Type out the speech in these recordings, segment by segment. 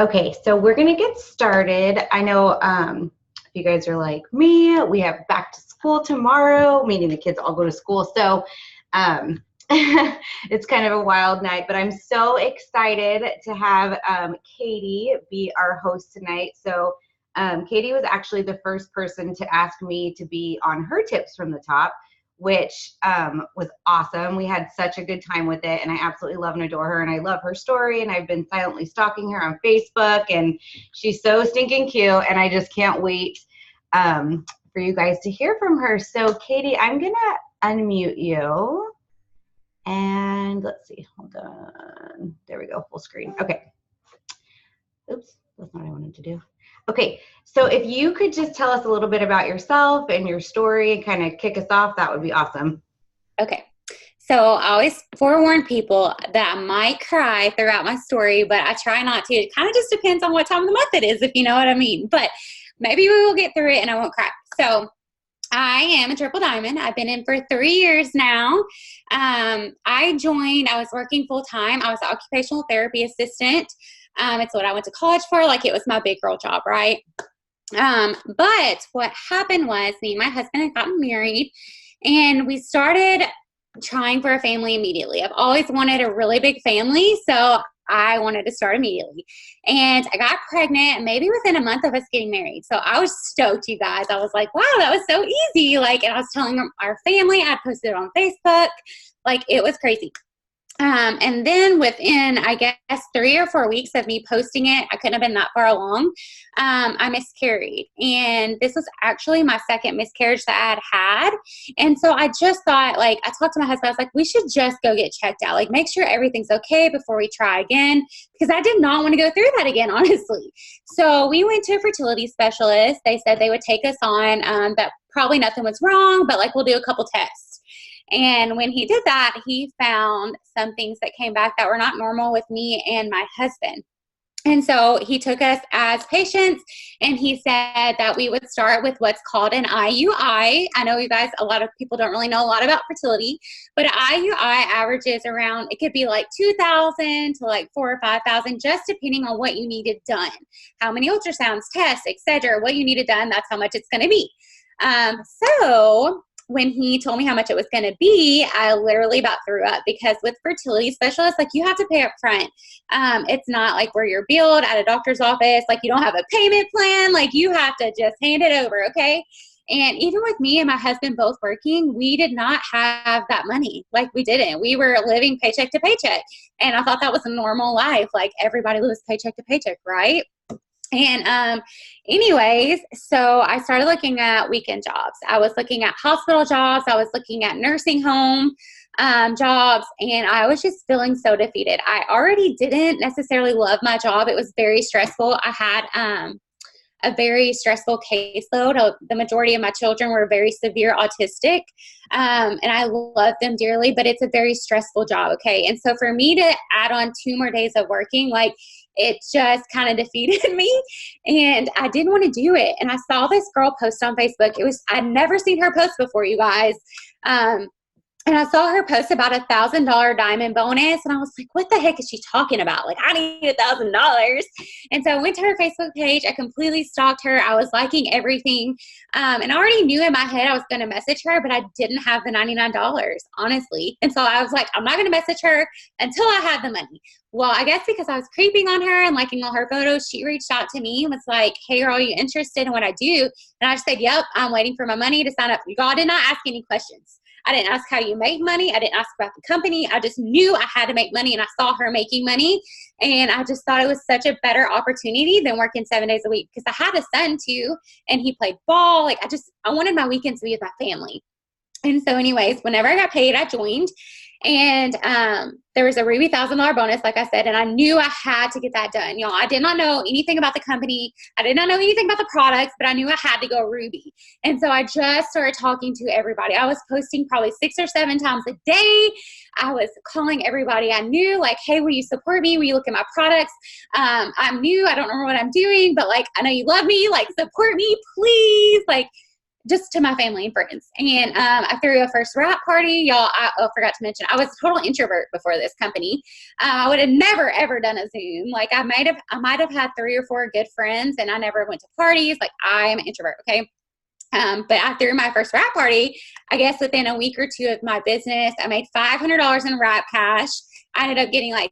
Okay, so we're gonna get started. I know if you guys are like me, we have back to school tomorrow, meaning the kids all go to school. So it's kind of a wild night, but I'm so excited to have Katie be our host tonight. So Katie was actually the first person to ask me to be on her Tips from the Top, which was awesome. We had such a good time with it, and I absolutely love and adore her, and I love her story, and I've been silently stalking her on Facebook, and she's so stinking cute, and I just can't wait for you guys to hear from her. So, Katie, I'm going to unmute you, and let's see. Hold on. There we go. Full screen. Okay. Oops. That's not what I wanted to do. Okay, so if you could just tell us a little bit about yourself and your story and kind of kick us off, that would be awesome. Okay. So I always forewarn people that I might cry throughout my story, but I try not to. It kind of just depends on what time of the month it is, if you know what I mean. But maybe we will get through it and I won't cry. So I am a triple diamond. I've been in for 3 years now. I was working full time. I was an occupational therapy assistant. It's what I went to college for. Like it was my big girl job, right? But what happened was me and my husband had gotten married and we started trying for a family immediately. I've always wanted a really big family, so I wanted to start immediately. And I got pregnant maybe within a month of us getting married. So I was stoked, you guys. I was like, wow, that was so easy. Like, and I was telling our family, I posted it on Facebook. Like, it was crazy. And then within, I guess, 3 or 4 weeks of me posting it, I couldn't have been that far along, I miscarried. And this was actually my second miscarriage that I had. And so I just thought, like, I talked to my husband, I was like, we should just go get checked out. Like, make sure everything's okay before we try again. Because I did not want to go through that again, honestly. So we went to a fertility specialist. They said they would take us on, that probably nothing was wrong, but like, we'll do a couple tests. And when he did that, he found some things that came back that were not normal with me and my husband. And so he took us as patients and he said that we would start with what's called an IUI. I know you guys, a lot of people don't really know a lot about fertility, but an IUI averages around, it could be like 2,000 to like 4,000 or 5,000, just depending on what you needed done, how many ultrasounds, tests, etc. What you needed done, that's how much it's going to be. So when he told me how much it was going to be, I literally about threw up because with fertility specialists, like you have to pay up front. It's not like where you're billed at a doctor's office. Like you don't have a payment plan. Like you have to just hand it over. Okay. And even with me and my husband both working, we did not have that money. Like we didn't. We were living paycheck to paycheck. And I thought that was a normal life. Like everybody lives paycheck to paycheck, right? And anyways, so I started looking at weekend jobs. I was looking at hospital jobs. I was looking at nursing home jobs, and I was just feeling so defeated. I already didn't necessarily love my job. It was very stressful. I had a very stressful caseload. The majority of my children were very severe autistic, and I love them dearly, but it's a very stressful job, okay? And so for me to add on 2 more days of working, like, it just kind of defeated me, and I didn't want to do it. And I saw this girl post on Facebook. I'd never seen her post before, you guys. And I saw her post about $1,000 diamond bonus. And I was like, what the heck is she talking about? Like, I need $1,000. And so I went to her Facebook page. I completely stalked her. I was liking everything. And I already knew in my head I was going to message her, but I didn't have the $99, honestly. And so I was like, I'm not going to message her until I have the money. Well, I guess because I was creeping on her and liking all her photos, she reached out to me and was like, hey, girl, are you interested in what I do? And I just said, yep, I'm waiting for my money to sign up. God did not ask any questions. I didn't ask how you make money. I didn't ask about the company. I just knew I had to make money, and I saw her making money. And I just thought it was such a better opportunity than working 7 days a week, because I had a son too, and he played ball. Like I wanted my weekends to be with my family. And so anyways, whenever I got paid, I joined. And there was a Ruby $1,000 bonus, like I said, and I knew I had to get that done. Y'all, I did not know anything about the company. I did not know anything about the products, but I knew I had to go Ruby. And so I just started talking to everybody. I was posting probably 6 or 7 times a day. I was calling everybody I knew, like, hey, will you support me? Will you look at my products? I'm new. I don't know what I'm doing, but like, I know you love me. Like, support me, please. Like, just to my family and friends. And I threw a first wrap party. Y'all, I forgot to mention, I was a total introvert before this company. I would have never, ever done a Zoom. Like I might have had 3 or 4 good friends, and I never went to parties. Like I am an introvert, okay? But I threw my first wrap party. I guess within a week or 2 of my business, I made $500 in wrap cash. I ended up getting like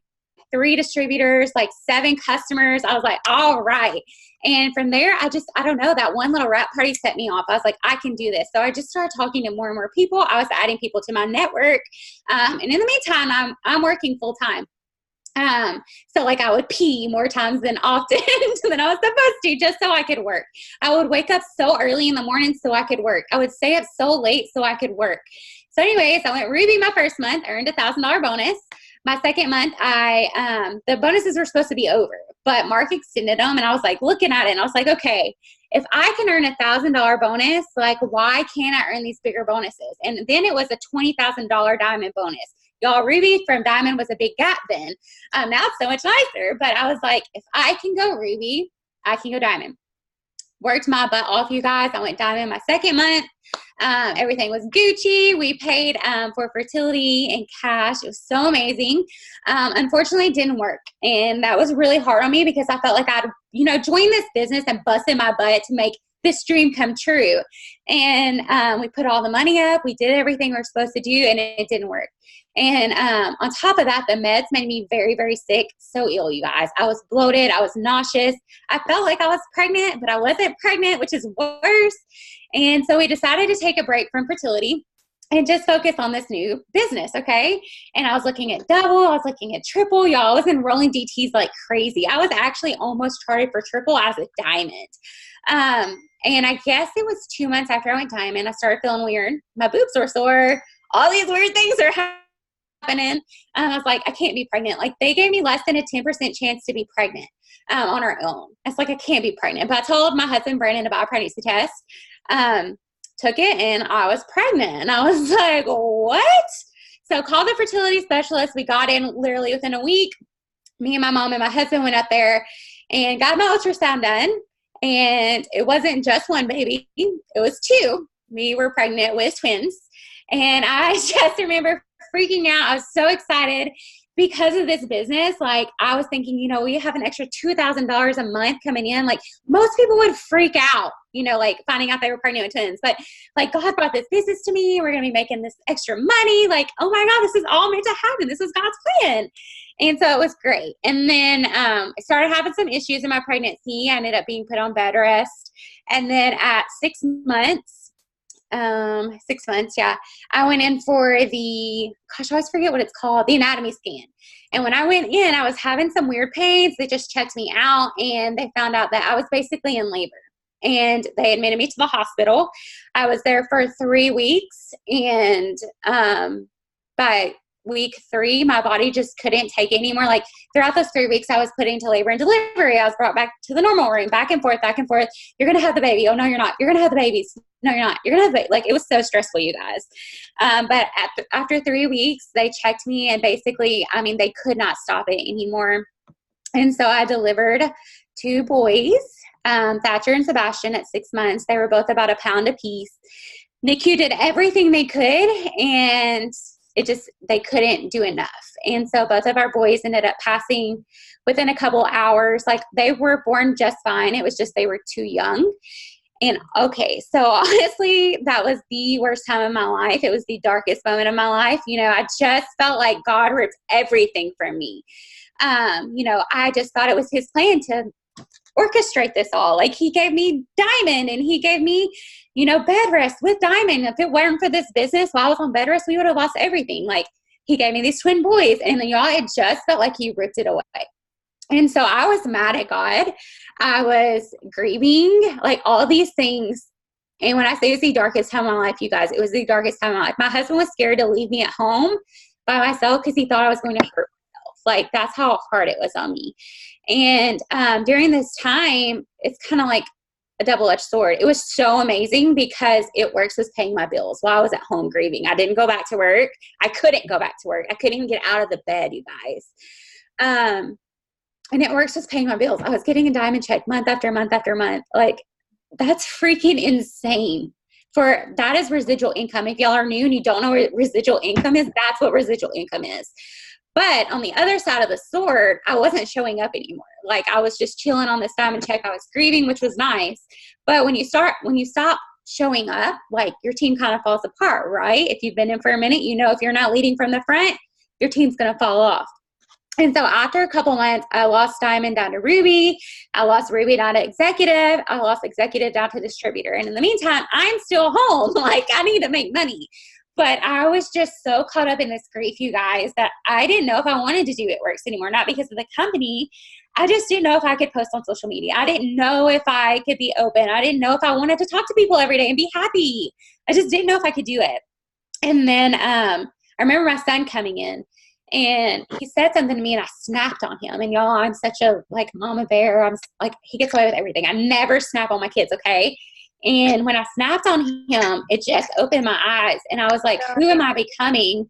3 distributors, like 7 customers. I was like, all right. And from there, I don't know, that one little wrap party set me off. I was like, I can do this. So I just started talking to more and more people. I was adding people to my network. And in the meantime, I'm working full time. So like I would pee more times than often than I was supposed to, just so I could work. I would wake up so early in the morning so I could work. I would stay up so late so I could work. So anyways, I went Ruby my first month, earned a $1,000 bonus. My second month, the bonuses were supposed to be over, but Mark extended them, and I was like looking at it, and I was like, okay, if I can earn a $1,000 bonus, like why can't I earn these bigger bonuses? And then it was a $20,000 diamond bonus. Y'all, Ruby from diamond was a big gap then. Now it's so much nicer, but I was like, if I can go Ruby, I can go diamond. Worked my butt off, you guys. I went diamond my second month. Everything was Gucci. We paid for fertility in cash. It was so amazing. Unfortunately, it didn't work. And that was really hard on me because I felt like I'd, joined this business and busted my butt to make this dream come true. And we put all the money up. We did everything we were supposed to do, and it didn't work. And on top of that, the meds made me very, very sick. So ill, you guys. I was bloated. I was nauseous. I felt like I was pregnant, but I wasn't pregnant, which is worse. And so we decided to take a break from fertility and just focus on this new business, okay? And I was looking at double. I was looking at triple. Y'all, I was enrolling DTs like crazy. I was actually almost charted for triple as a diamond. And I guess it was 2 months after I went diamond, I started feeling weird. My boobs were sore. All these weird things are happening. I was like, I can't be pregnant. Like they gave me less than a 10% chance to be pregnant on our own. It's like, I can't be pregnant. But I told my husband, Brandon, to buy a pregnancy test. Took it, and I was pregnant. And I was like, what? So called the fertility specialist. We got in literally within a week. Me and my mom and my husband went up there and got my ultrasound done. And it wasn't just one baby. It was 2. We were pregnant with twins. And I just remember freaking out. I was so excited because of this business. Like I was thinking, we have an extra $2,000 a month coming in. Like most people would freak out, like finding out they were pregnant with twins. But like God brought this business to me. We're going to be making this extra money. Like, oh my God, this is all meant to happen. This was God's plan. And so it was great. And then I started having some issues in my pregnancy. I ended up being put on bed rest. And then at 6 months, 6 months, yeah, I went in for I always forget what it's called, the anatomy scan. And when I went in, I was having some weird pains. They just checked me out, and they found out that I was basically in labor. And they admitted me to the hospital. I was there for 3 weeks, and by week 3, my body just couldn't take it anymore. Like throughout those 3 weeks, I was put into labor and delivery. I was brought back to the normal room, back and forth, back and forth. You're going to have the baby. Oh, no, you're not. You're going to have the babies. No, you're not. You're going to have the baby. Like it was so stressful, you guys. But after 3 weeks, they checked me, and basically, they could not stop it anymore. And so I delivered 2 boys, Thatcher and Sebastian, at 6 months. They were both about a pound apiece. NICU did everything they could, and they couldn't do enough. And so both of our boys ended up passing within a couple hours. Like they were born just fine. It was just they were too young. And okay, so honestly, that was the worst time of my life. It was the darkest moment of my life. I just felt like God ripped everything from me. I just thought it was his plan to orchestrate this all. Like he gave me diamond, and he gave me, bed rest with diamond. If it weren't for this business while I was on bed rest, we would have lost everything. Like he gave me these twin boys, and y'all, it just felt like he ripped it away. And so I was mad at God. I was grieving, like all these things. And when I say it's the darkest time of my life, you guys, it was the darkest time of my life. My husband was scared to leave me at home by myself because he thought I was going to hurt myself. Like that's how hard it was on me. And during this time, it's kind of like a double-edged sword. It was so amazing because it works as paying my bills while I was at home grieving. I didn't go back to work. I couldn't go back to work. I couldn't even get out of the bed, you guys. And it works as paying my bills. I was getting a diamond check month after month after month. Like, that's freaking insane. that is residual income. If y'all are new and you don't know what residual income is, that's what residual income is. But on the other side of the sword, I wasn't showing up anymore. Like I was just chilling on this diamond check. I was grieving, which was nice. But when you stop showing up, like your team kind of falls apart, right? If you've been in for a minute, you know, if you're not leading from the front, your team's going to fall off. And so after a couple months, I lost Diamond down to Ruby. I lost Ruby down to Executive. I lost Executive down to Distributor. And in the meantime, I'm still home. Like I need to make money. But I was just so caught up in this grief, you guys, that I didn't know if I wanted to do It Works anymore. Not because of the company. I just didn't know if I could post on social media. I didn't know if I could be open. I didn't know if I wanted to talk to people every day and be happy. I just didn't know if I could do it. And then I remember my son coming in. And he said something to me and I snapped on him. And y'all, I'm such a like mama bear. I'm like, he gets away with everything. I never snap on my kids. Okay. And when I snapped on him, it just opened my eyes. And I was like, who am I becoming?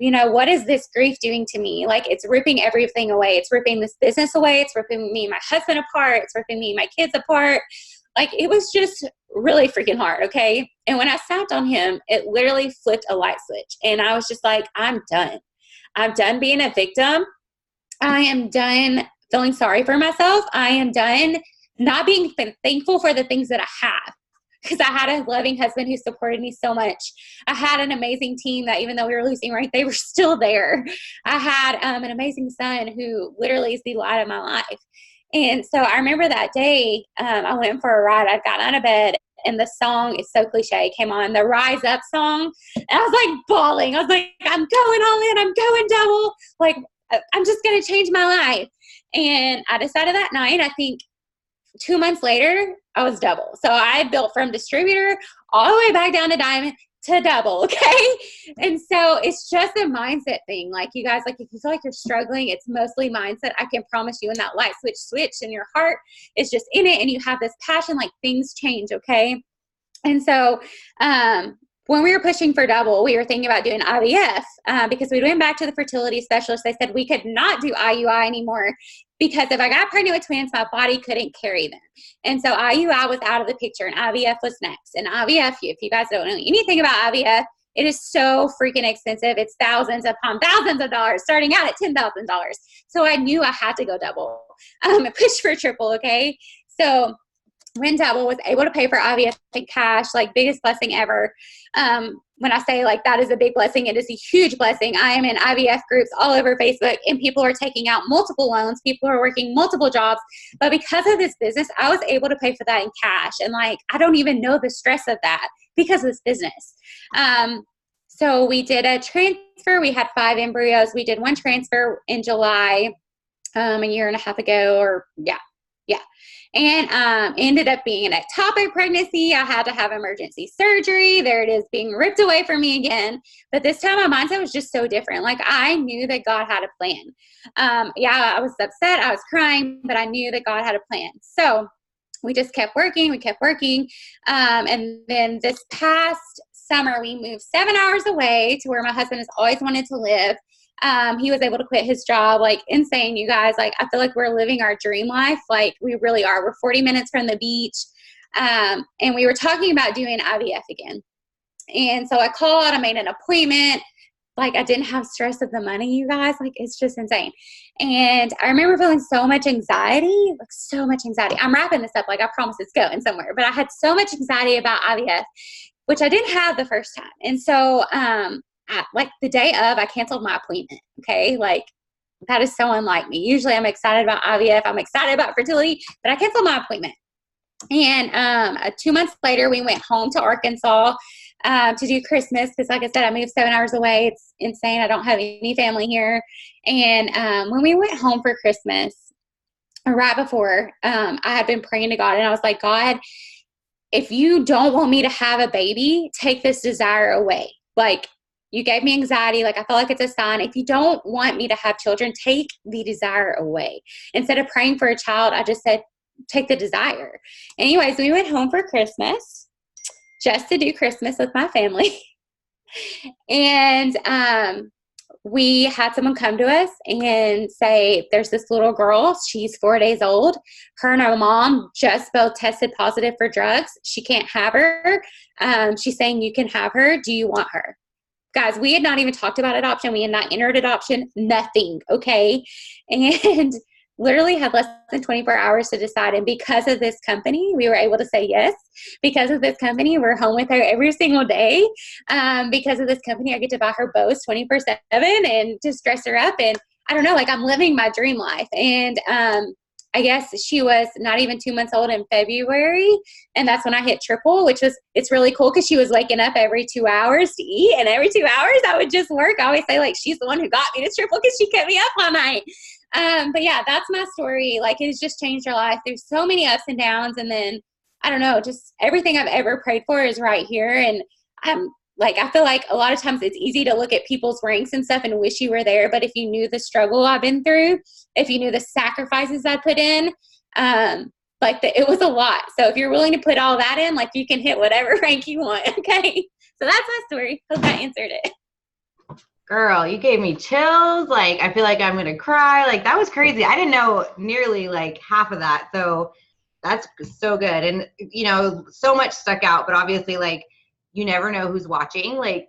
You know, what is this grief doing to me? Like it's ripping everything away. It's ripping this business away. It's ripping me and my husband apart. It's ripping me and my kids apart. Like it was just really freaking hard. Okay. And when I snapped on him, it literally flipped a light switch. And I was just like, I'm done. I'm done being a victim. I am done feeling sorry for myself. I am done not being thankful for the things that I have. Because I had a loving husband who supported me so much. I had an amazing team that even though we were losing, right, they were still there. I had an amazing son who literally is the light of my life. And so I remember that day, I went for a ride. I'd gotten out of bed and the song is so cliche, came on, the Rise Up song. And I was like bawling. I was like, I'm going all in. I'm going double. Like, I'm just going to change my life. And I decided that night, I think 2 months later, I was double. So I built from Distributor all the way back down to Diamond to double. Okay. And so it's just a mindset thing. Like you guys, like if you feel like you're struggling, it's mostly mindset. I can promise you when that light switch in your heart is just in it and you have this passion, like things change. Okay. And so, when we were pushing for double, we were thinking about doing IVF because we went back to the fertility specialist. They said we could not do IUI anymore because if I got pregnant with twins, my body couldn't carry them. And so IUI was out of the picture and IVF was next. And IVF, if you guys don't know anything about IVF, it is so freaking expensive. It's thousands upon thousands of dollars, starting out at $10,000. So I knew I had to go double and push for triple, okay? So when double, was able to pay for IVF in cash, like biggest blessing ever. When I say like that is a big blessing, it is a huge blessing. I am in IVF groups all over Facebook and people are taking out multiple loans. People are working multiple jobs. But because of this business, I was able to pay for that in cash. And like, I don't even know the stress of that because of this business. So we did a transfer. We had 5 embryos. We did 1 transfer in July, a year and a half ago, or yeah. And ended up being an ectopic pregnancy. I had to have emergency surgery. There it is, being ripped away from me again. But this time my mindset was just so different. Like I knew that God had a plan. I was upset. I was crying, but I knew that God had a plan. So we just kept working. And then this past summer, we moved 7 hours away to where my husband has always wanted to live. He was able to quit his job, like insane, you guys. Like, I feel like we're living our dream life. Like we really are. We're 40 minutes from the beach. And we were talking about doing IVF again. And so I called, I made an appointment. Like I didn't have stress of the money, you guys. Like it's just insane. And I remember feeling so much anxiety, like so much anxiety. I'm wrapping this up. Like I promise it's going somewhere, but I had so much anxiety about IVF, which I didn't have the first time. And so, like the day of, I canceled my appointment. Okay. Like that is so unlike me. Usually I'm excited about IVF. I'm excited about fertility, but I canceled my appointment. And 2 months later, we went home to Arkansas to do Christmas. Because like I said, I moved 7 hours away. It's insane. I don't have any family here. And when we went home for Christmas, right before, I had been praying to God and I was like, God, if you don't want me to have a baby, take this desire away. Like, you gave me anxiety. Like, I feel like it's a sign. If you don't want me to have children, take the desire away. Instead of praying for a child, I just said, take the desire. Anyways, we went home for Christmas just to do Christmas with my family. And we had someone come to us and say, there's this little girl, she's 4 days old. Her and her mom just both tested positive for drugs. She can't have her. She's saying you can have her. Do you want her? Guys, we had not even talked about adoption. We had not entered adoption, nothing. Okay. And literally had less than 24 hours to decide. And because of this company, we were able to say yes. Because of this company, we're home with her every single day. Because of this company, I get to buy her bows 24/7 and just dress her up. And I don't know, like I'm living my dream life. And I guess she was not even 2 months old in February. And that's when I hit triple, it's really cool because she was waking up every 2 hours to eat. And every 2 hours I would just work. I always say like, she's the one who got me to triple because she kept me up all night. But yeah, that's my story. Like it's just changed our life. There's so many ups and downs. And then I don't know, just everything I've ever prayed for is right here. And I feel like a lot of times it's easy to look at people's ranks and stuff and wish you were there. But if you knew the struggle I've been through, if you knew the sacrifices I put in, it was a lot. So if you're willing to put all that in, like you can hit whatever rank you want. Okay. So that's my story. Hope that answered it. Girl, you gave me chills. Like, I feel like I'm going to cry. Like, that was crazy. I didn't know nearly like half of that. So that's so good. And, you know, so much stuck out, but obviously like, you never know who's watching. Like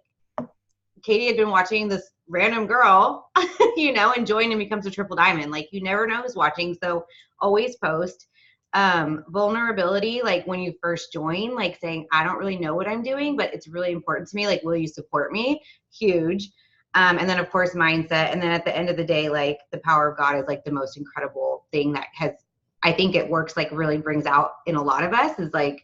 Katie had been watching this random girl, you know, and joined and becomes a triple diamond. Like you never know who's watching. So always post. Vulnerability, like when you first join, like saying, I don't really know what I'm doing, but it's really important to me. Like, will you support me? Huge. And then of course mindset. And then at the end of the day, like the power of God is like the most incredible thing that I think it works, like really brings out in a lot of us is like,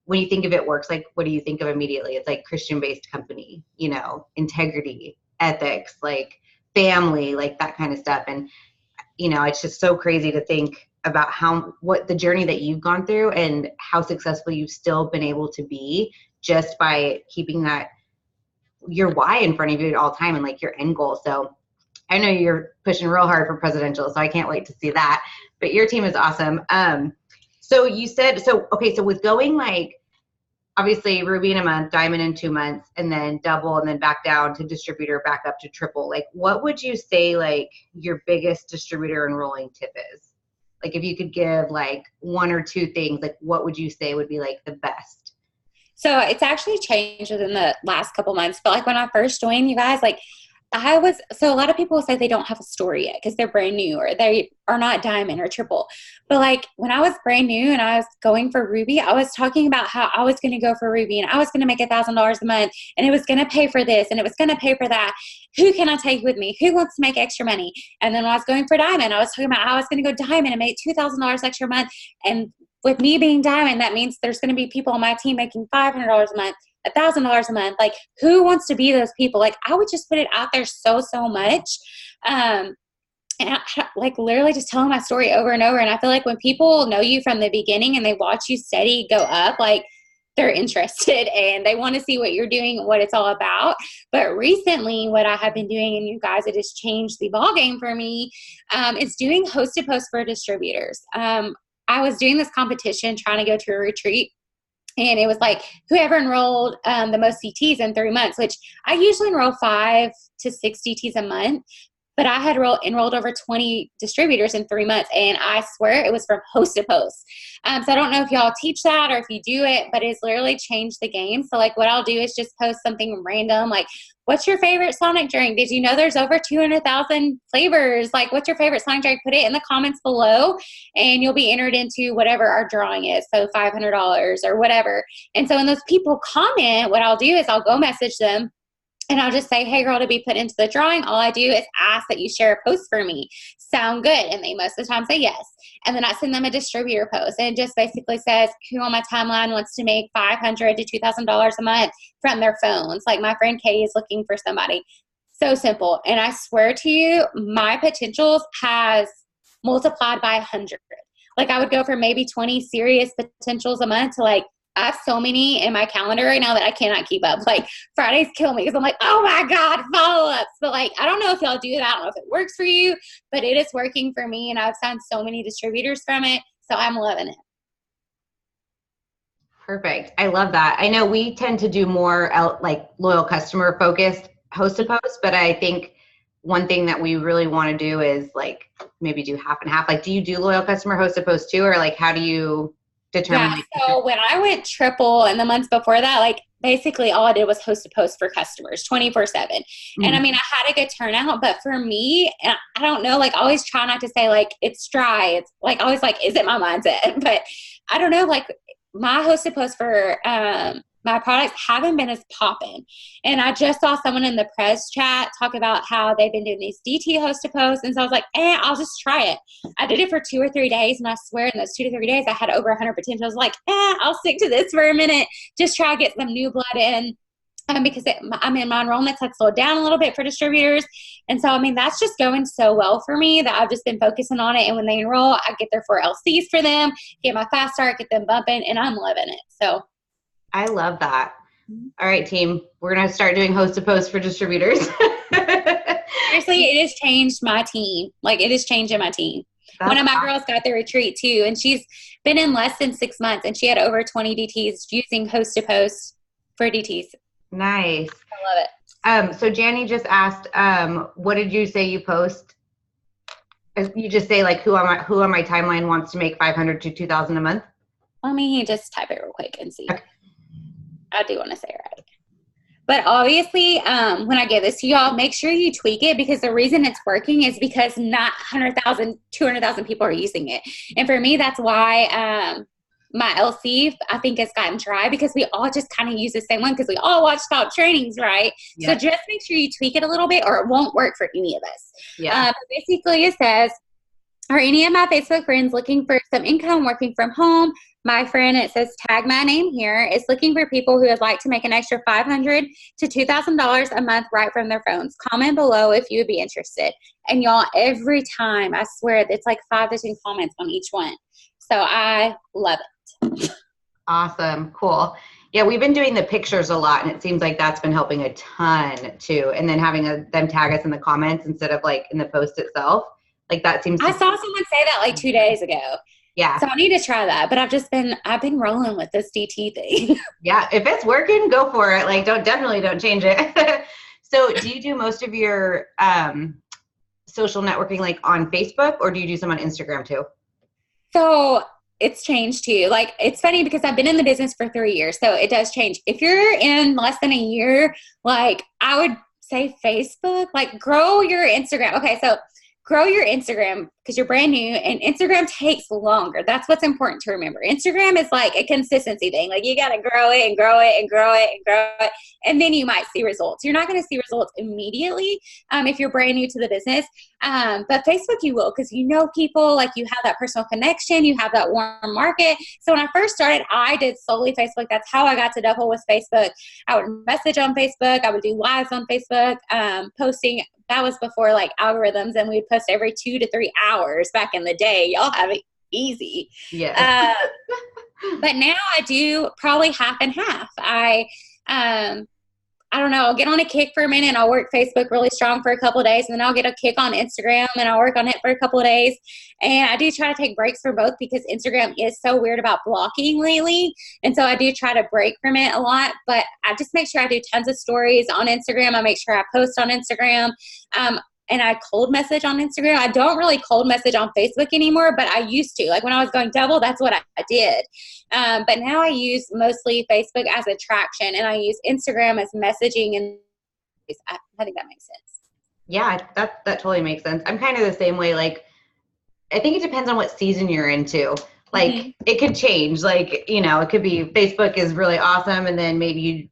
when you think of it works, like, what do you think of immediately? It's like Christian-based company, you know, integrity, ethics, like family, like that kind of stuff. And, you know, it's just so crazy to think about what the journey that you've gone through and how successful you've still been able to be just by keeping that your why in front of you at all time and like your end goal. So I know you're pushing real hard for presidential, so I can't wait to see that, but your team is awesome. So you said, okay, so with going like, obviously Ruby in a month, Diamond in 2 months, and then double, and then back down to distributor, back up to triple, like what would you say like your biggest distributor enrolling tip is? Like if you could give like one or two things, like what would you say would be like the best? So it's actually changed within the last couple months. But like when I first joined, you guys, like so a lot of people say they don't have a story yet because they're brand new or they are not diamond or triple. But like when I was brand new and I was going for Ruby, I was talking about how I was going to go for Ruby and I was going to make $1,000 a month and it was going to pay for this and it was going to pay for that. Who can I take with me? Who wants to make extra money? And then when I was going for diamond, I was talking about how I was going to go diamond and make $2,000 extra a month. And with me being diamond, that means there's going to be people on my team making $500 a month, $1,000 a month. Like who wants to be those people? Like I would just put it out there so much. And I, like literally just telling my story over and over. And I feel like when people know you from the beginning and they watch you steady go up, like they're interested and they want to see what you're doing and what it's all about. But recently what I have been doing, and you guys, it has changed the ballgame for me, is doing hosted posts for distributors. I was doing this competition trying to go to a retreat. And it was like whoever enrolled the most CTs in 3 months, which I usually enroll 5 to 6 CTs a month. But I had enrolled over 20 distributors in 3 months, and I swear it was from host to post. So I don't know if y'all teach that or if you do it, but it's literally changed the game. So like what I'll do is just post something random, like, what's your favorite Sonic drink? Did you know there's over 200,000 flavors? Like, what's your favorite Sonic drink? Put it in the comments below, and you'll be entered into whatever our drawing is, so $500 or whatever. And so when those people comment, what I'll do is I'll go message them. And I'll just say, hey, girl, to be put into the drawing, all I do is ask that you share a post for me. Sound good? And they most of the time say yes. And then I send them a distributor post. And it just basically says who on my timeline wants to make $500 to $2,000 a month from their phones. Like my friend Kay is looking for somebody. So simple. And I swear to you, my potentials has multiplied by 100. Like I would go from maybe 20 serious potentials a month to like, I have so many in my calendar right now that I cannot keep up. Like Fridays kill me because I'm like, oh my God, follow-ups. But like, I don't know if y'all do that. I don't know if it works for you, but it is working for me. And I've signed so many distributors from it. So I'm loving it. Perfect. I love that. I know we tend to do more like loyal customer focused host to post, but I think one thing that we really want to do is like maybe do half and half. Like, do you do loyal customer host to post too? Or like, how do you determine? Yeah, so when I went triple in the months before that, like basically all I did was host to post for customers 24/7. And I mean, I had a good turnout, but for me, and I don't know, like I always try not to say like it's dry. It's like always like, is it my mindset? But I don't know, like my host to post for my products haven't been as popping. And I just saw someone in the press chat talk about how they've been doing these DT host to post. And so I was like, I'll just try it. I did it for 2 or 3 days. And I swear in those 2 to 3 days, I had over 100 potential. I was like, I'll stick to this for a minute. Just try to get some new blood in. Because my enrollments had slowed down a little bit for distributors. And so, I mean, that's just going so well for me that I've just been focusing on it. And when they enroll, I get their 4 LCs for them, get my fast start, get them bumping, and I'm loving it. So I love that. All right, team, we're going to start doing host to post for distributors. Seriously, it has changed my team. Like it is changing my team. That's one of my girls got the retreat too, and she's been in less than 6 months, and she had over 20 DTs using host to post for DTs. Nice. I love it. So Janny just asked, what did you say you post? You just say like who on my timeline wants to make 500 to 2,000 a month? Let me just type it real quick and see. Okay. I do want to say it right. But obviously, when I give this to y'all, make sure you tweak it, because the reason it's working is because not 100,000, 200,000 people are using it. And for me, that's why my LC, I think, has gotten dry, because we all just kind of use the same one because we all watch top trainings, right? Yeah. So just make sure you tweak it a little bit or it won't work for any of us. Yeah. Basically, it says, are any of my Facebook friends looking for some income working from home? My friend, it says tag my name here, is looking for people who would like to make an extra $500 to $2,000 a month right from their phones. Comment below if you would be interested. And y'all, every time, I swear, it's like 5 to 10 comments on each one. So I love it. Awesome. Cool. Yeah, we've been doing the pictures a lot, and it seems like that's been helping a ton too. And then having them tag us in the comments instead of like in the post itself. Like that seems. I saw someone say that like 2 days ago. Yeah. So I need to try that, but I've been rolling with this DT thing. Yeah. If it's working, go for it. Like definitely don't change it. So do you do most of your social networking like on Facebook, or do you do some on Instagram too? So it's changed too. Like, it's funny because I've been in the business for 3 years, so it does change. If you're in less than a year, like I would say Facebook, like grow your Instagram. Okay. So grow your Instagram because you're brand new, and Instagram takes longer. That's what's important to remember. Instagram is like a consistency thing. Like you got to grow it and grow it and grow it and grow it. And then you might see results. You're not going to see results immediately if you're brand new to the business. But Facebook you will, because you know people, like you have that personal connection. You have that warm market. So when I first started, I did solely Facebook. That's how I got to double with Facebook. I would message on Facebook. I would do lives on Facebook, posting. That was before like algorithms, and we'd post every 2 to 3 hours back in the day. Y'all have it easy. Yeah. But now I do probably half and half. I don't know, I'll get on a kick for a minute and I'll work Facebook really strong for a couple of days, and then I'll get a kick on Instagram and I'll work on it for a couple of days. And I do try to take breaks for both because Instagram is so weird about blocking lately. And so I do try to break from it a lot, but I just make sure I do tons of stories on Instagram. I make sure I post on Instagram. And I cold message on Instagram. I don't really cold message on Facebook anymore, but I used to. Like when I was going double, that's what I did. But now I use mostly Facebook as attraction, and I use Instagram as messaging. And I think that makes sense. Yeah, that totally makes sense. I'm kind of the same way. Like, I think it depends on what season you're into. Like, It could change. Like, it could be Facebook is really awesome, and then maybe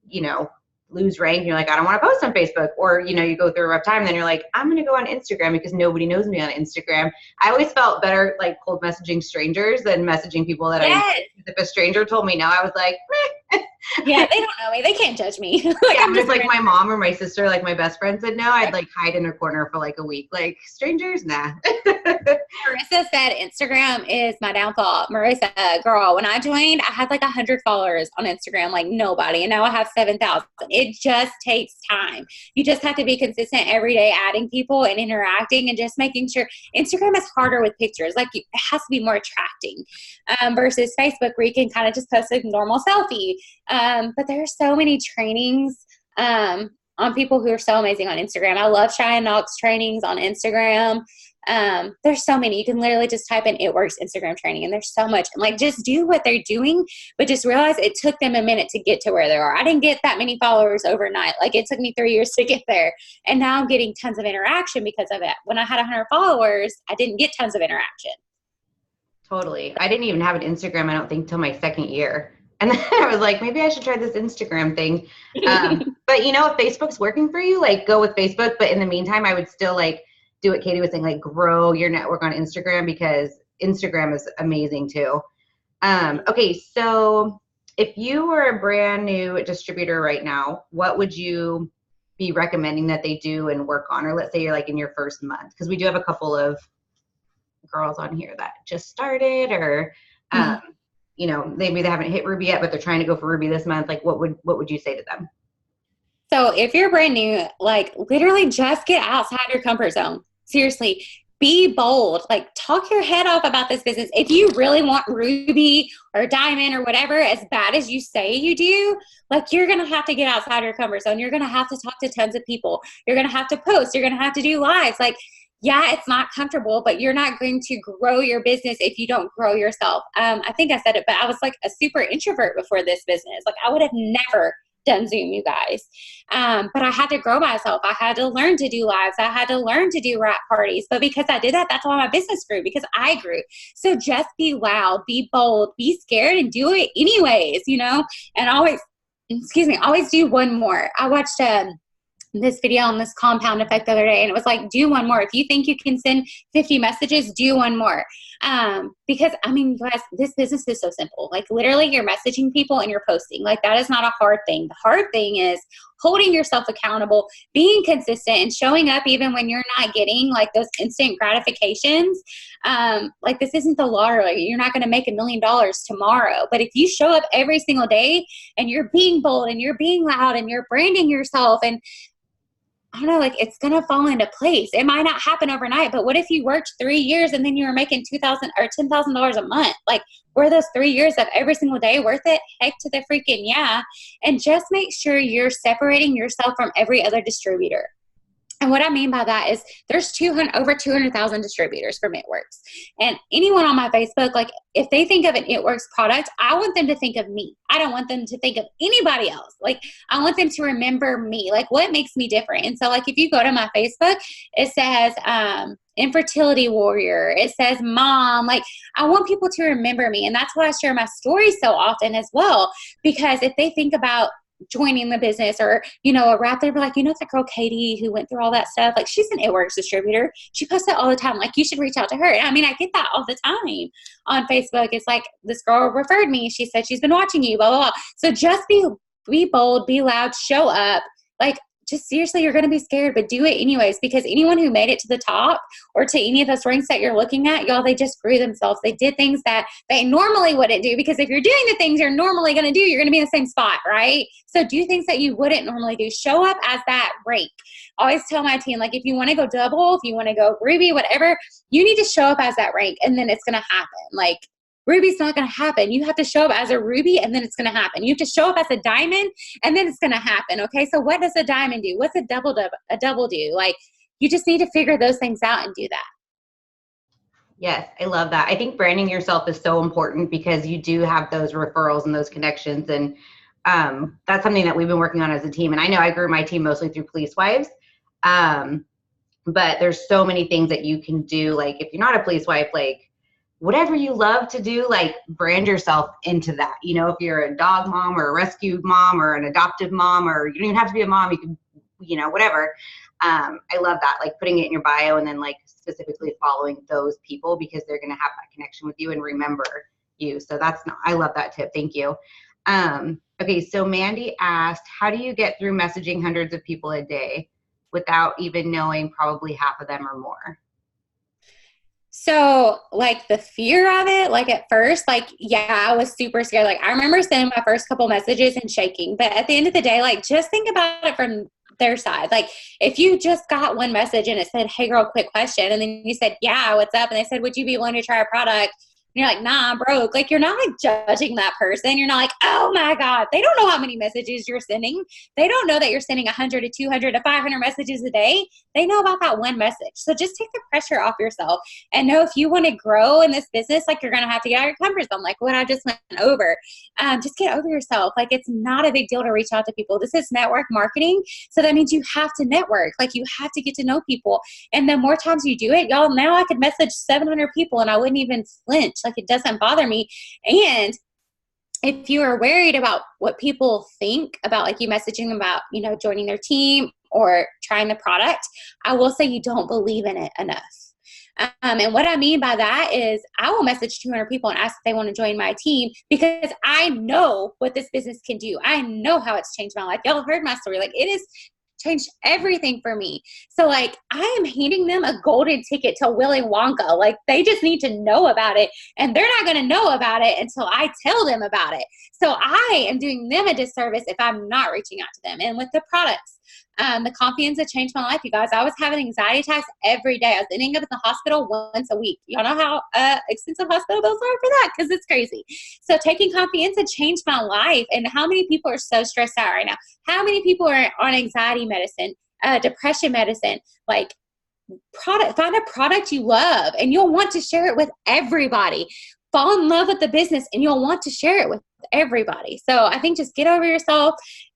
you lose rank and you're like, I don't want to post on Facebook, or you go through a rough time and then you're like, I'm gonna go on Instagram because nobody knows me on Instagram. I always felt better like cold messaging strangers than messaging people that if a stranger told me no, I was like, meh. Yeah, they don't know me, they can't judge me. Like, yeah, I'm just like my mom or my sister, like my best friend said no, I'd like hide in a corner for like a week. Like strangers, nah. Marissa said Instagram is my downfall. Marissa, girl, when I joined, I had like 100 followers on Instagram, like nobody, and now I have 7,000. It just takes time. You just have to be consistent every day, adding people and interacting, and just making sure. Instagram is harder with pictures. Like it has to be more attracting versus Facebook, where you can kind of just post a normal selfie. But there are so many trainings on people who are so amazing on Instagram. I love Cheyenne Knox trainings on Instagram. There's so many. You can literally just type in It Works Instagram training, and there's so much. And like, just do what they're doing, but just realize it took them a minute to get to where they are. I didn't get that many followers overnight. Like, it took me 3 years to get there. And now I'm getting tons of interaction because of it. When I had 100 followers, I didn't get tons of interaction. Totally. I didn't even have an Instagram, I don't think, till my second year. And then I was like, maybe I should try this Instagram thing. But you know, if Facebook's working for you, like, go with Facebook. But in the meantime, I would still like do what Katie was saying, like grow your network on Instagram, because Instagram is amazing too. Okay, so if you were a brand new distributor right now, what would you be recommending that they do and work on? Or let's say you're like in your first month, because we do have a couple of girls on here that just started, or you know, maybe they haven't hit Ruby yet, but they're trying to go for Ruby this month. Like, what would you say to them? So if you're brand new, like, literally just get outside your comfort zone. Seriously, be bold. Like, talk your head off about this business. If you really want Ruby or Diamond or whatever as bad as you say you do, like, you're going to have to get outside your comfort zone. You're going to have to talk to tons of people. You're going to have to post. You're going to have to do lives. Like, yeah, it's not comfortable, but you're not going to grow your business if you don't grow yourself. I think I said it, but I was like a super introvert before this business. Like, I would have never done Zoom, you guys. But I had to grow myself. I had to learn to do lives. I had to learn to do wrap parties. But because I did that, that's why my business grew, because I grew. So just be loud, be bold, be scared, and do it anyways, you know, and always do one more. I watched this video on this compound effect the other day, and it was like, do one more. If you think you can send 50 messages, do one more. Because I mean, you guys, this business is so simple. Like, literally, you're messaging people and you're posting. Like, that is not a hard thing. The hard thing is holding yourself accountable, being consistent, and showing up even when you're not getting like those instant gratifications. Like, this isn't the lottery. You're not going to make $1 million tomorrow. But if you show up every single day and you're being bold and you're being loud and you're branding yourself, and I don't know, like, it's going to fall into place. It might not happen overnight, but what if you worked 3 years and then you were making $2,000 or $10,000 a month? Like, were those 3 years of every single day worth it? Heck to the freaking yeah. And just make sure you're separating yourself from every other distributor. And what I mean by that is there's over 200,000 distributors from It Works. And anyone on my Facebook, like, if they think of an It Works product, I want them to think of me. I don't want them to think of anybody else. Like, I want them to remember me. Like, what makes me different? And so, like, if you go to my Facebook, it says Infertility Warrior. It says Mom. Like, I want people to remember me. And that's why I share my stories so often as well. Because if they think about joining the business, or, you know, a wrap, they're like, you know, that girl Katie who went through all that stuff, like, she's an It Works distributor. She posts that all the time. Like, you should reach out to her. And I mean, I get that all the time on Facebook. It's like, this girl referred me. She said she's been watching you, blah, blah, blah. So just be bold, be loud, show up. Like, just seriously, you're going to be scared, but do it anyways, because anyone who made it to the top or to any of those ranks that you're looking at, y'all, they just grew themselves. They did things that they normally wouldn't do, because if you're doing the things you're normally going to do, you're going to be in the same spot, right? So do things that you wouldn't normally do. Show up as that rank. I always tell my team, like, if you want to go double, if you want to go Ruby, whatever, you need to show up as that rank, and then it's going to happen. Like, Ruby's not going to happen. You have to show up as a Ruby, and then it's going to happen. You have to show up as a Diamond, and then it's going to happen. Okay. So what does a Diamond do? What's a double do? Like, you just need to figure those things out and do that. Yes, I love that. I think branding yourself is so important, because you do have those referrals and those connections. And that's something that we've been working on as a team. And I know I grew my team mostly through Police Wives. But there's so many things that you can do. Like, if you're not a police wife, like, whatever you love to do, like, brand yourself into that. You know, if you're a dog mom or a rescue mom or an adoptive mom, or you don't even have to be a mom, you can, you know, whatever. I love that, like, putting it in your bio and then, like, specifically following those people, because they're going to have that connection with you and remember you. So I love that tip. Thank you. Okay. So Mandy asked, how do you get through messaging hundreds of people a day without even knowing probably half of them or more? So, like, the fear of it, like, at first, like, yeah, I was super scared. Like, I remember sending my first couple messages and shaking. But at the end of the day, like, just think about it from their side. Like, if you just got one message and it said, hey, girl, quick question. And then you said, yeah, what's up? And they said, would you be willing to try a product? you're like, nah, I'm broke. Like, you're not like judging that person. You're not like, oh my God, they don't know how many messages you're sending. They don't know that you're sending 100 to 200 to 500 messages a day. They know about that one message. So just take the pressure off yourself and know if you want to grow in this business, like, you're going to have to get out of your comfort zone, like what I just went over. Just get over yourself. Like, it's not a big deal to reach out to people. This is network marketing. So that means you have to network. Like, you have to get to know people. And the more times you do it, y'all, now I could message 700 people and I wouldn't even flinch. Like, it doesn't bother me. And if you are worried about what people think about, like, you messaging them about, you know, joining their team or trying the product, I will say you don't believe in it enough. And what I mean by that is I will message 200 people and ask if they want to join my team because I know what this business can do. I know how it's changed my life. Y'all heard my story. Like, it has changed everything for me. So, like, I am handing them a golden ticket to Willy Wonka. Like, they just need to know about it, and they're not going to know about it until I tell them about it. So I am doing them a disservice if I'm not reaching out to them. And with the products, the Confianza changed my life, you guys. I was having anxiety attacks every day. I was ending up in the hospital once a week. Y'all know how expensive hospital bills are for that, because it's crazy. So taking Confianza changed my life. And how many people are so stressed out right now? How many people are on anxiety medicine, depression medicine? Like, find a product you love and you'll want to share it with everybody. Fall in love with the business and you'll want to share it with everybody. So I think just get over yourself.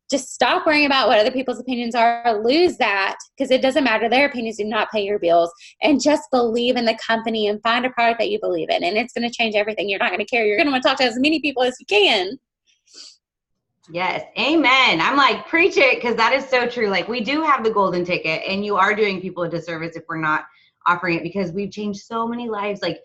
Just stop worrying about what other people's opinions are. Lose that, because it doesn't matter. Their opinions do not pay your bills. And just believe in the company and find a product that you believe in. And it's going to change everything. You're not going to care. You're going to want to talk to as many people as you can. Yes. Amen. I'm like, preach it, because that is so true. Like, we do have the golden ticket, and you are doing people a disservice if we're not offering it, because we've changed so many lives. Like,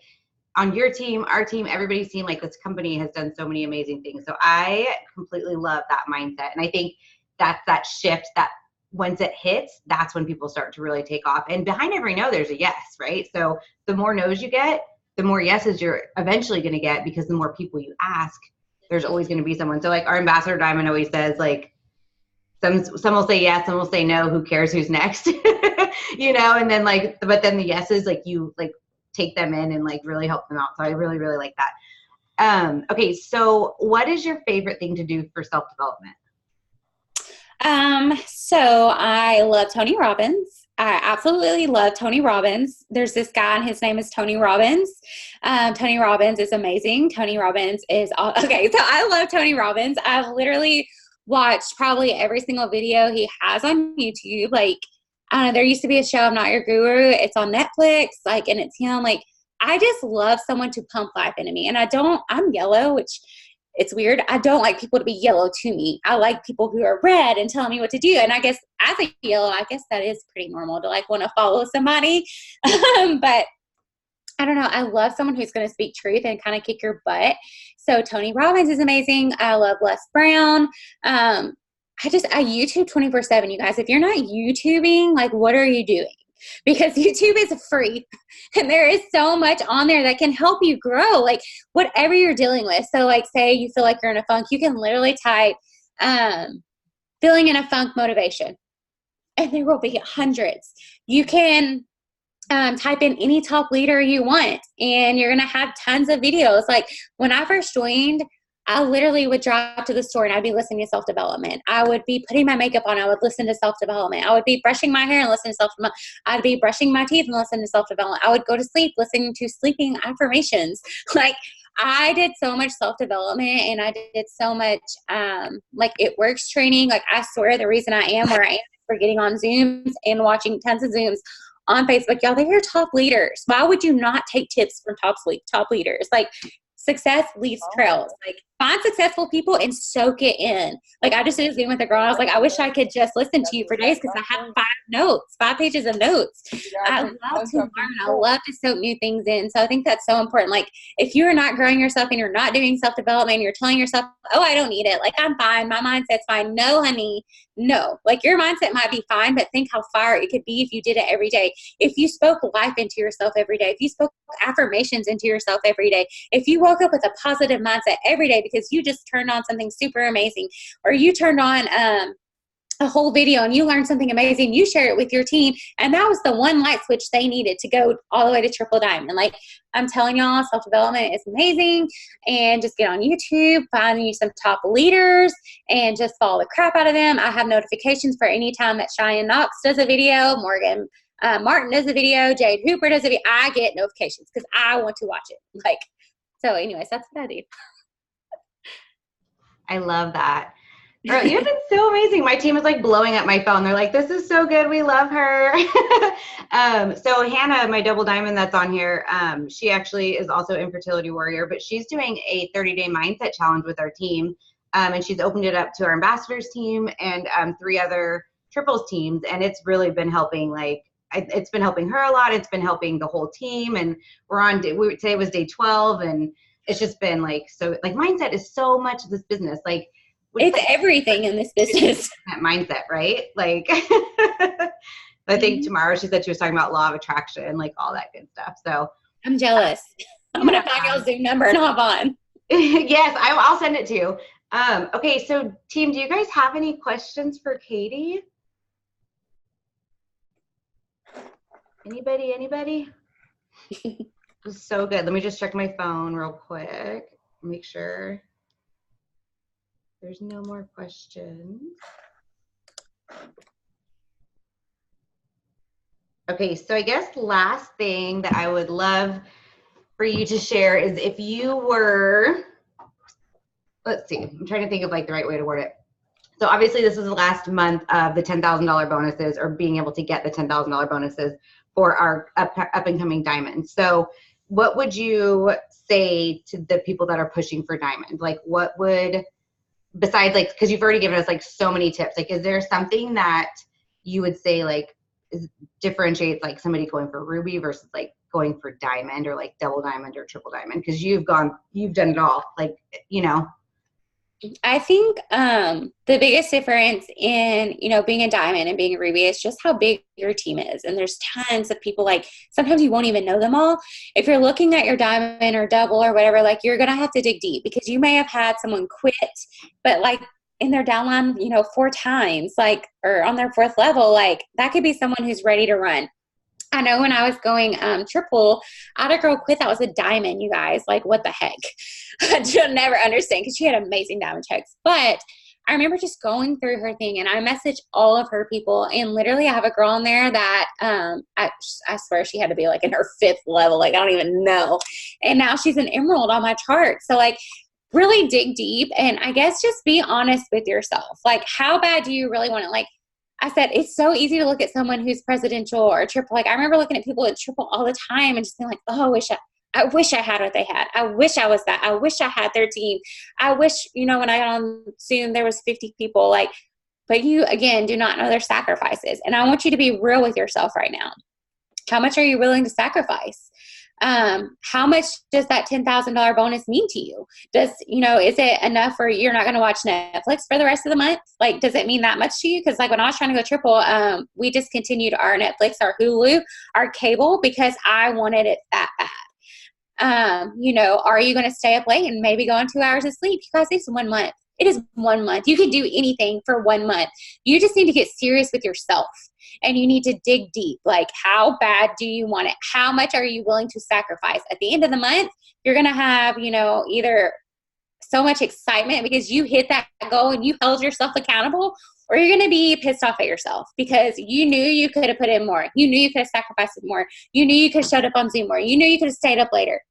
on your team, our team, everybody's team, like, this company has done so many amazing things. So I completely love that mindset. And I think that's that shift that once it hits, that's when people start to really take off. And behind every no, there's a yes, right? So the more no's you get, the more yeses you're eventually going to get, because the more people you ask, there's always going to be someone. So, like, our ambassador Diamond always says, like, some will say yes, some will say no. Who cares who's next? You know, and then, like, but then the yeses, like, you, like, take them in and, like, really help them out. So I really, really like that. Okay. So what is your favorite thing to do for self-development? So I love Tony Robbins. I absolutely love Tony Robbins. There's this guy and his name is Tony Robbins. Tony Robbins is amazing. Tony Robbins is okay. So I love Tony Robbins. I've literally watched probably every single video he has on YouTube. Like, I don't know, there used to be a show, I'm Not Your Guru. It's on Netflix, like, and it's him. Like, I just love someone to pump life into me. And I'm yellow, which it's weird. I don't like people to be yellow to me. I like people who are red and telling me what to do. And I guess as a yellow, I guess that is pretty normal to, like, want to follow somebody. But I don't know. I love someone who's going to speak truth and kind of kick your butt. So Tony Robbins is amazing. I love Les Brown. I YouTube 24/7, you guys. If you're not YouTubing, like, what are you doing? Because YouTube is free and there is so much on there that can help you grow, like, whatever you're dealing with. So, like, say you feel like you're in a funk, you can literally type feeling in a funk motivation, and there will be hundreds. You can type in any top leader you want, and you're going to have tons of videos. Like, when I first joined, I literally would drive to the store and I'd be listening to self-development. I would be putting my makeup on. I would listen to self-development. I would be brushing my hair and listening to self-development. I'd be brushing my teeth and listening to self-development. I would go to sleep listening to sleeping affirmations. Like, I did so much self-development, and I did so much, like, It Works training. Like, I swear the reason I am where I am is for getting on Zooms and watching tons of Zooms on Facebook. Y'all, they're top leaders. Why would you not take tips from top leaders? Like, success leaves trails. Like, find successful people and soak it in. Like, I just did a Zoom with a girl. I was like, I wish I could just listen to you for days, because I have 5 pages of notes. I love to learn. I love to soak new things in. So I think that's so important. Like, if you're not growing yourself and you're not doing self-development, you're telling yourself, oh, I don't need it. Like, I'm fine. My mindset's fine. No, honey. No. Like, your mindset might be fine, but think how far it could be if you did it every day. If you spoke life into yourself every day, if you spoke affirmations into yourself every day, if you woke up with a positive mindset every day because you just turned on something super amazing, or you turned on a whole video and you learn something amazing, you share it with your team. And that was the one light switch they needed to go all the way to triple diamond. Like, I'm telling y'all, self-development is amazing. And just get on YouTube, find you some top leaders and just follow the crap out of them. I have notifications for any time that Cheyenne Knox does a video, Morgan Martin does a video, Jade Hooper does a video. I get notifications because I want to watch it. Like, so anyways, that's what I do. I love that. Girl, you've been so amazing. My team is like blowing up my phone. They're like, this is so good. We love her. So Hannah, my double diamond that's on here, she actually is also infertility warrior, but she's doing a 30-day mindset challenge with our team. And she's opened it up to our ambassadors team and 3 other triples teams. And it's really been helping, like, it's been helping her a lot. It's been helping the whole team. And today was day 12. And it's just been like, so like mindset is so much of this business. Like, it's everything in this business. That mindset, right? Like, I think tomorrow she said she was talking about law of attraction, like all that good stuff. So I'm jealous. I'm going to find y'all's Zoom number and hop on. Yes, I'll send it to you. Okay, so team, do you guys have any questions for Katie? Anybody? It was so good. Let me just check my phone real quick. Make sure there's no more questions. Okay, so I guess last thing that I would love for you to share is if you were, let's see, I'm trying to think of like the right way to word it. So obviously this is the last month of the $10,000 bonuses, or being able to get the $10,000 bonuses for our up and coming diamonds. So what would you say to the people that are pushing for diamond? Like, what would, besides like, because you've already given us like so many tips, like is there something that you would say like differentiates like somebody going for ruby versus like going for diamond, or like double diamond or triple diamond? Because you've done it all, like, you know. I think the biggest difference in, being a diamond and being a ruby is just how big your team is. And there's tons of people, like sometimes you won't even know them all. If you're looking at your diamond or double or whatever, like you're going to have to dig deep, because you may have had someone quit, but like in their downline, 4 times, like, or on their 4th level, like that could be someone who's ready to run. I know when I was going triple, I had a girl quit that was a diamond, you guys. Like, what the heck? You'll never understand, because she had amazing diamond checks. But I remember just going through her thing, and I messaged all of her people. And literally, I have a girl in there that I swear she had to be like in her 5th level. Like, I don't even know. And now she's an emerald on my chart. So, like, really dig deep. And I guess just be honest with yourself. Like, how bad do you really want it? Like, I said, it's so easy to look at someone who's presidential or triple. Like, I remember looking at people at triple all the time and just being like, oh, I wish I had what they had. I wish I was that. I wish I had their team. I wish, when I got on Zoom, there was 50 people. Like, but you, again, do not know their sacrifices. And I want you to be real with yourself right now. How much are you willing to sacrifice? How much does that $10,000 bonus mean to you? Does, is it enough for you're not going to watch Netflix for the rest of the month? Like, does it mean that much to you? Because like when I was trying to go triple, we discontinued our Netflix, our Hulu, our cable, because I wanted it that bad. Are you going to stay up late and maybe go on 2 hours of sleep? You guys, it's 1 month. It is 1 month. You can do anything for 1 month. You just need to get serious with yourself. And you need to dig deep. Like, how bad do you want it? How much are you willing to sacrifice? At the end of the month, you're going to have, either so much excitement because you hit that goal and you held yourself accountable, or you're going to be pissed off at yourself because you knew you could have put in more. You knew you could have sacrificed more. You knew you could have showed up on Zoom more. You knew you could have stayed up later.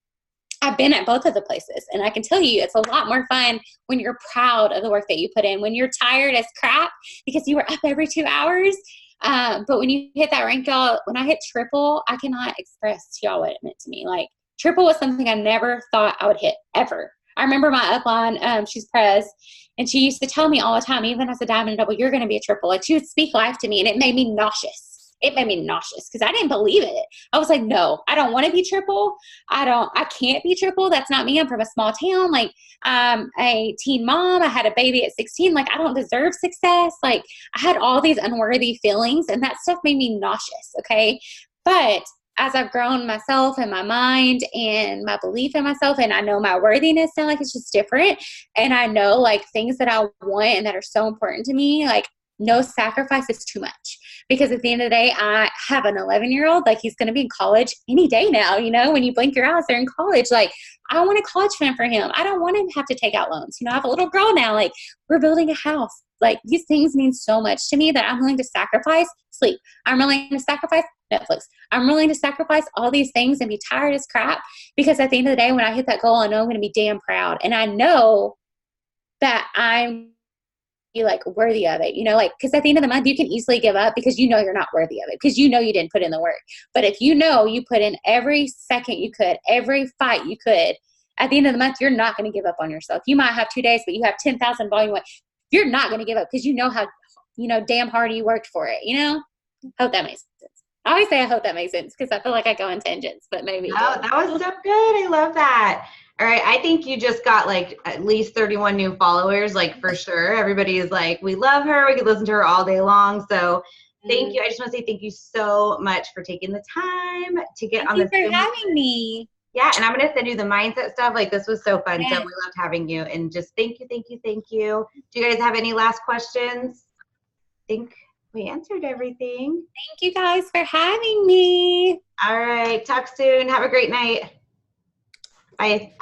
I've been at both of the places, and I can tell you it's a lot more fun when you're proud of the work that you put in, when you're tired as crap because you were up every 2 hours. But when you hit that rank, y'all, when I hit triple, I cannot express to y'all what it meant to me. Like, triple was something I never thought I would hit ever. I remember my upline, she's Prez, and she used to tell me all the time, even as a diamond and double, you're going to be a triple. Like, she would speak life to me, and it made me nauseous. It made me nauseous because I didn't believe it. I was like, no, I don't want to be triple. I can't be triple. That's not me. I'm from a small town. Like, I'm a teen mom. I had a baby at 16. Like, I don't deserve success. Like, I had all these unworthy feelings, and that stuff made me nauseous. Okay. But as I've grown myself and my mind and my belief in myself, and I know my worthiness now, like, it's just different. And I know like things that I want and that are so important to me, like, no sacrifice is too much. Because at the end of the day, I have an 11-year-old, like he's going to be in college any day now. You know, when you blink your eyes, they're in college. Like, I want a college fund for him. I don't want him to have to take out loans. You know, I have a little girl now, like we're building a house. Like, these things mean so much to me that I'm willing to sacrifice sleep. I'm willing to sacrifice Netflix. I'm willing to sacrifice all these things and be tired as crap, because at the end of the day, when I hit that goal, I know I'm going to be damn proud. And I know that I'm like worthy of it, you know, like, because at the end of the month, you can easily give up because you know you're not worthy of it, because you know you didn't put in the work. But if you know you put in every second you could, every fight you could, at the end of the month, you're not going to give up on yourself. You might have 2 days, but you have 10,000 volume weight. You're not going to give up because you know how, you know, damn hard you worked for it, you know? Hope that makes sense. I always say I hope that makes sense because I feel like I go on tangents, but maybe. Oh, that was so good. I love that. All right. I think you just got like at least 31 new followers, like for sure. Everybody is like, we love her. We could listen to her all day long. So thank you. I just want to say thank you so much for taking the time to get on this. Thank you for having me. Yeah. And I'm going to send you the mindset stuff. Like, this was so fun. Yes. So we loved having you, and just thank you. Thank you. Thank you. Do you guys have any last questions? I think we answered everything. Thank you guys for having me. All right. Talk soon. Have a great night. Bye.